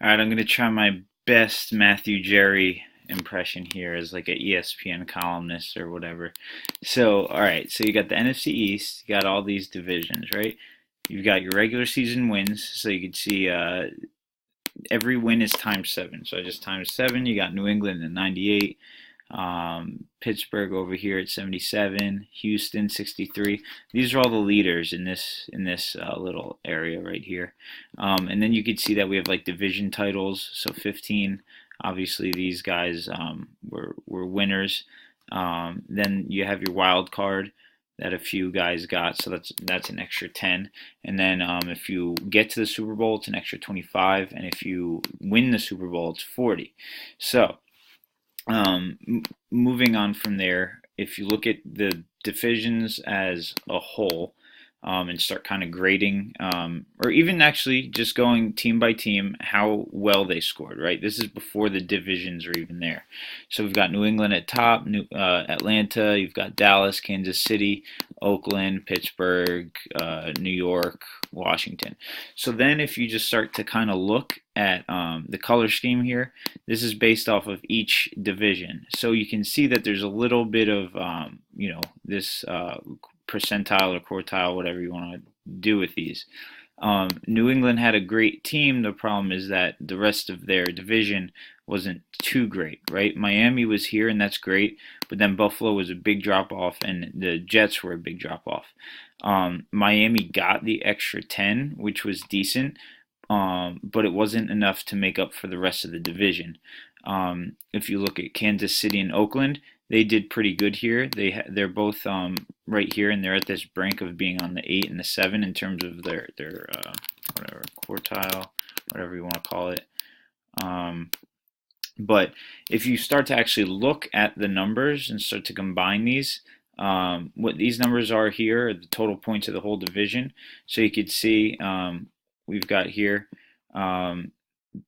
All right, I'm gonna try my best Matthew Jerry impression here as like an ESPN columnist or whatever. So, all right, so you got the NFC East, you got all these divisions, right? You've got your regular season wins, so you can see every win is times seven. So I just times seven. You got New England at 98, Pittsburgh over here at 77, Houston 63. These are all the leaders in this little area right here. And then you could see that we have like division titles. So 15. Obviously, these guys were winners. Then you have your wild card that a few guys got, so that's an extra 10. And then if you get to the Super Bowl, it's an extra 25, and if you win the Super Bowl, it's 40. So moving on from there, if you look at the divisions as a whole, and start kind of grading, or even actually just going team by team, how well they scored, right? This is before the divisions are even there. So we've got New England at top, Atlanta, you've got Dallas, Kansas City, Oakland, Pittsburgh, New York, Washington. So then if you just start to kind of look at the color scheme here, this is based off of each division. So you can see that there's a little bit of, this percentile or quartile, whatever you want to do with these. New England had a great team. The problem is that the rest of their division wasn't too great, right? Miami was here, and that's great, but then Buffalo was a big drop off, and the Jets were a big drop off. Miami got the extra 10, which was decent, but it wasn't enough to make up for the rest of the division. If you look at Kansas City and Oakland, they did pretty good here. They're both right here, and they're at this brink of being on the 8 and the 7 in terms of their whatever quartile, whatever you want to call it. But if you start to actually look at the numbers and start to combine these, what these numbers are here are the total points of the whole division. So you could see we've got here.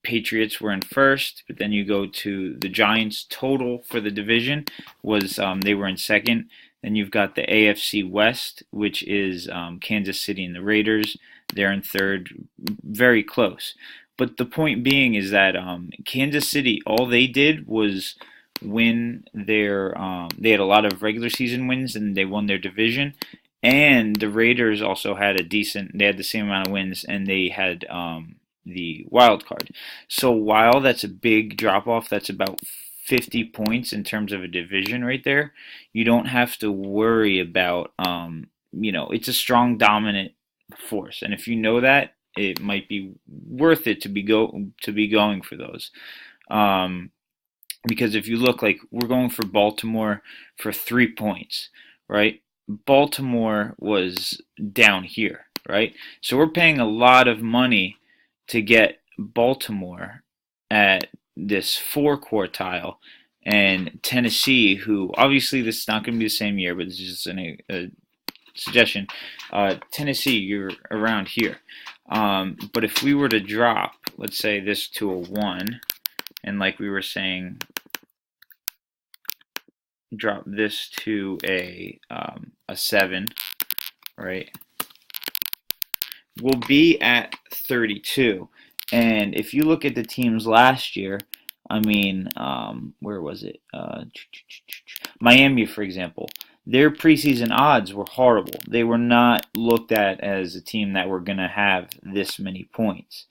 Patriots were in first, but then you go to the Giants. Total for the division was they were in second. Then you've got the AFC West, which is Kansas City and the Raiders. They're in third, very close. But the point being is that Kansas City, all they did was win their. They had a lot of regular season wins, and they won their division. And the Raiders also had a decent. They had the same amount of wins, and they had the wild card. So while that's a big drop off, that's about 50 points in terms of a division right there. You don't have to worry about, it's a strong dominant force, and if you know that, it might be worth it to be going for those. Because if you look, like, we're going for Baltimore for 3 points, right? Baltimore was down here, right? So we're paying a lot of money to get Baltimore at this 4 quartile, and Tennessee, who obviously this is not going to be the same year, but this is just a suggestion. Tennessee, you're around here. But if we were to drop, let's say, this to a 1, and like we were saying, drop this to a 7, right? We'll be at 32. And if you look at the teams last year, I mean, where was it? Miami, for example. Their preseason odds were horrible. They were not looked at as a team that were going to have this many points.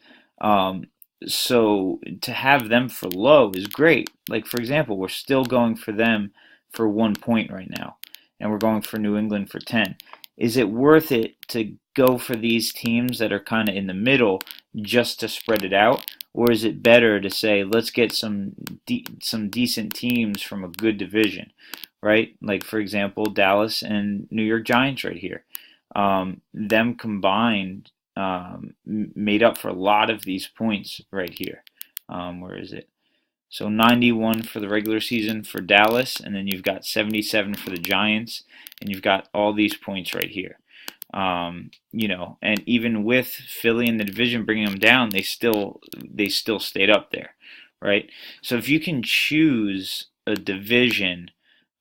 So to have them for low is great. Like, for example, we're still going for them for 1 point right now, and we're going for New England for 10. Is it worth it to go for these teams that are kind of in the middle just to spread it out? Or is it better to say, let's get some decent teams from a good division, right? Like, for example, Dallas and New York Giants right here. Them combined made up for a lot of these points right here. Where is it? So 91 for the regular season for Dallas, and then you've got 77 for the Giants, and you've got all these points right here. And even with Philly in the division bringing them down, they still stayed up there, right? So if you can choose a division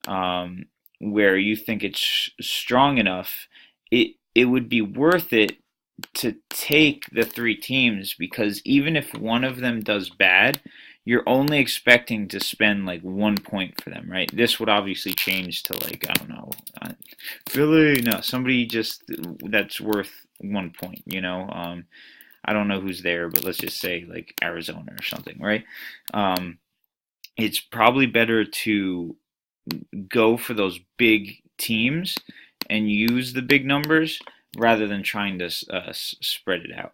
where you think it's strong enough, it would be worth it to take the three teams, because even if one of them does bad, you're only expecting to spend like 1 point for them, right? This would obviously change to like, I don't know, Philly, no, somebody just that's worth 1 point, you know. I don't know who's there, but let's just say like Arizona or something, right? Um, it's probably better to go for those big teams and use the big numbers rather than trying to spread it out.